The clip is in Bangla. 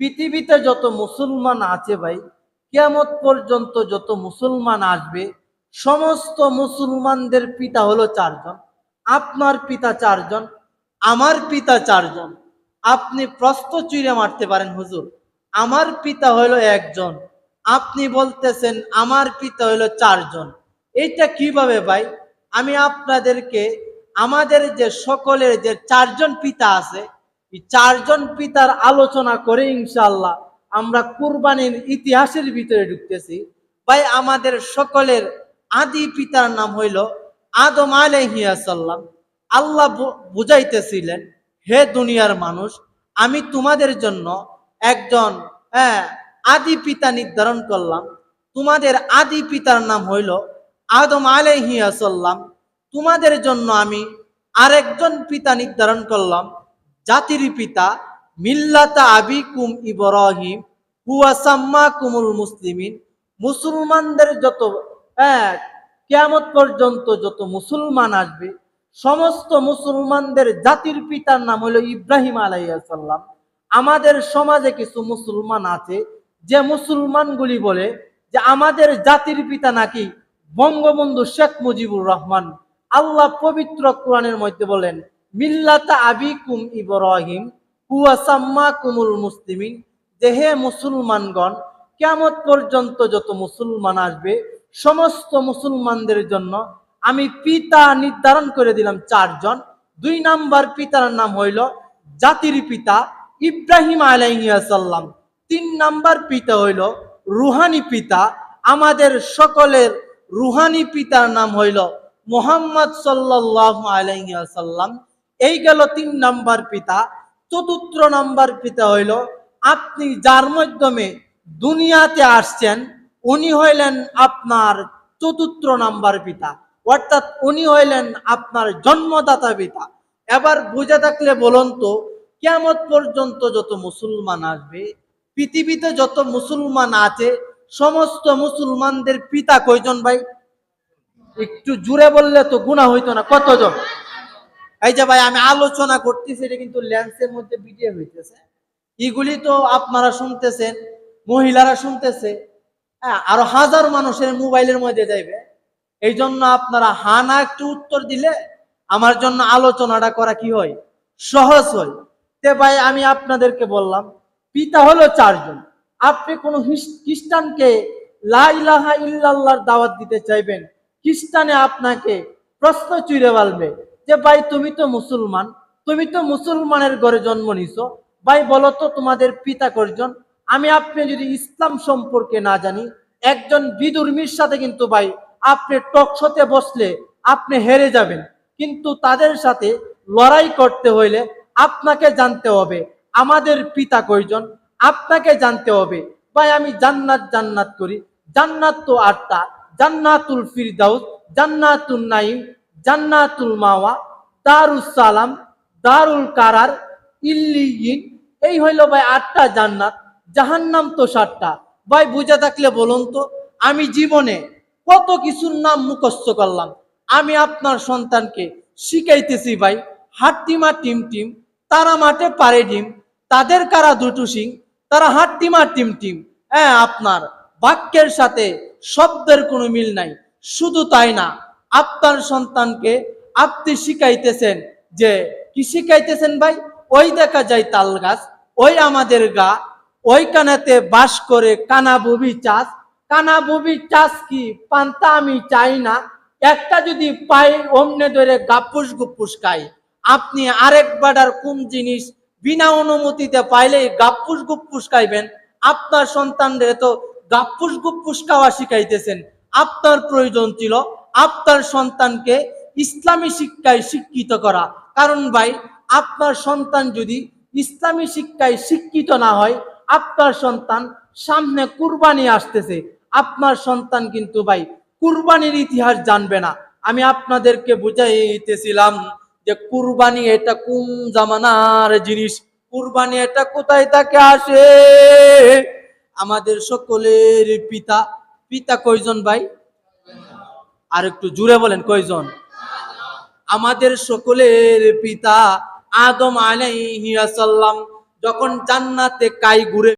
পৃথিবীতে যত মুসলমান আছে ভাই, কিয়ামত পর্যন্ত যত মুসলমান আসবে, সমস্ত মুসলমানদের পিতা হলো চারজন। আপনার পিতা চারজন, আমার পিতা চারজন। আপনি প্রশ্ন চুইরে মারতে পারেন, হুজুর আমার পিতা হলো একজন, আপনি বলতেছেন আমার পিতা হলো চারজন। এইটা কিভাবে ভাই? আমি আপনাদেরকে আমাদের যে সকলের যে চারজন পিতা আছে, এই চারজন পিতার আলোচনা করে ইনশাআল্লাহ আমরা কুরবানির ইতিহাসের ভিতরে ঢুকতেছি। ভাই আমাদের সকলের আদি পিতার নাম হইল আদম আলাইহিস সালাম। আল্লাহ বুঝাইতেছিলেন, হে দুনিয়ার মানুষ, আমি তোমাদের জন্য একজন আদি পিতা নির্ধারণ করলাম। তোমাদের আদি পিতার নাম হইল আদম আলাইহিস সালাম। তোমাদের জন্য আমি আরেকজন পিতা নির্ধারণ করলাম, জাতির পিতা, মিল্লাতা আবিকুম ইব্রাহিম হুয়া সাম্মাকুমুল মুসলিমিন। মুসলমানদের যত কিয়ামত পর্যন্ত যত মুসলমান আসবে, সমস্ত মুসলমানদের জাতির পিতার নাম হলো ইব্রাহিম আলাইহিস সালাম। আমাদের সমাজে কিছু মুসলমান আছে যে মুসলমানগুলি বলে যে আমাদের জাতির পিতা নাকি বঙ্গবন্ধু শেখ মুজিবুর রহমান। আল্লাহ পবিত্র কোরআনের মধ্যে বলেন, মিল্লাতা আবিকুম ইব্রাহিম হুয়া সাম্মাকুমুল মুসলিমিন, যে হে মুসলমানগণ, কিয়ামত পর্যন্ত যত মুসলমান আসবে, সমস্ত মুসলমানদের জন্য আমি পিতা নির্ধারণ করে দিলাম চারজন। 2 নাম্বার পিতার নাম হইল জাতির পিতা ইব্রাহিম আলাইহিস সালাম। 3 নাম্বার পিতা হইল রুহানি পিতা, আমাদের সকলের রুহানি পিতার নাম হইল মুহাম্মদ সাল্লাল্লাহু আলাইহি ওয়াসাল্লাম। এই গেল 3 নাম্বার পিতা। 4র্থ নাম্বার পিতা হইল আপনি যার মাধ্যমে দুনিয়াতে আসছেন, উনি হইলেন আপনার 4র্থ নাম্বার পিতা, অর্থাৎ উনি হইলেন আপনার জন্মদাতা পিতা। এবার বুঝে থাকলে বলুন তো, কিয়ামত পর্যন্ত যত মুসলমান আসবে, পৃথিবীতে যত মুসলমান আছে, সমস্ত মুসলমানদের পিতা কয়জন ভাই? একটু জুড়ে বললে তো গুনাহ হইতো না। কতজন? এই যে ভাই আমি আলোচনা করতেছি, এটা কিন্তু লেন্সের মধ্যে ভিডিও হইতেছে, এগুলি তো আপনারা শুনতেছেন, মহিলারা শুনতেছে, আরো হাজার মানুষের মোবাইলের মধ্যে যাইবে। এই জন্য আপনারা হানা একটু উত্তর দিলে আমার জন্য আলোচনাটা করা কি হয়, সহজ হয়। তে ভাই আমি আপনাদেরকে বললাম পিতা হলো চারজন। আপনি কোন খ্রিস্টানকে লা ইলাহা ইল্লাল্লাহর দাওয়াত দিতে চাইবেন, খ্রিস্টানে আপনাকে প্রশ্ন চুইরে বলবে যে ভাই তুমি তো মুসলমান, তুমি তো মুসলমানের ঘরে জন্ম নিছো, ভাই বলো তো তোমাদের পিতা কয়জন? আমি আপনি যদি ইসলাম সম্পর্কে না জানি, একজন বিধর্মীর সাথে কিন্তু ভাই আপনি টকশোতে বসলে আপনি হেরে যাবেন। কিন্তু তাদের সাথে লড়াই করতে হইলে আপনাকে জানতে হবে আমাদের পিতা কয়জন, আপনাকে জানতে হবে। ভাই আমি জান্নাত জান্নাত করি, জান্নাত তো 8টা, জান্নাতুল ফিরদাউস, জান্নাতুন নাঈম, জান্নাতুল মাওয়া, দারুস সালাম, দারুল কারার, ইল্লিয়িন। এই হইল ভাই 8টা জান্নাত। জাহান্নাম তো 7টা। ভাই বুঝে থাকলে বলুন তো, আমি জীবনে কত কিছুর নাম মুখস্থ করলাম। আমি আপনার সন্তানকে শিখাইতেছি ভাই, হাট্টিমা টিম টিম, তারা মাঠে পারে ডিম, তাদের কারা দুটো সিং, তারা হাট্টিমা টিম টিম। আপনার বাক্যের সাথে শব্দের কোনো মিল নাই। শুধু তাই না, আপনার সন্তানকে আপনি শিখাইতেছেন যে কি শিখাইতেছেন ভাই? ওই দেখা যায় তাল গাছ, ওই আমাদের গা, ওইখানেতে বাস করে কানাবুবি চাষ। কানাবুবি চাষ কি পান্তা আমি চাই না, একটা যদি পাই অমনে ধরে গাপুস গুপুস খাই। আপনি আরেকবার আর কোন জিনিস বিনা অনুমতিতে পাইলে গাপুস গুপুস খাইবেন? আপনার সন্তানদের তো গাপুস গুপুস খাওয়া শিখাইতেছেন। আপনার প্রয়োজন ছিল আপনার সন্তানকে ইসলামী শিক্ষায় শিক্ষিত করা। কারণ ভাই আপনার সন্তান যদি ইসলামী শিক্ষায় শিক্ষিত না হয়, আপনার সন্তান সামনে কুরবানি আসতেছে, আপনার সন্তান কিন্তু ভাই কুরবানির ইতিহাস জানবে না। আমি আপনাদেরকে বুঝাইতেছিলাম যে কুরবানি এটা কোন জামানার জিনিস, কুরবানি এটা কোথায় থেকে আসে। আমাদের সকলের পিতা, পিতা কয়জন ভাই? আর একটু জুড়ে বলেন কয়জন? আমাদের সকলের পিতা আদম আলাইহিস সালাম যখন জান্নাতে কাই ঘুরে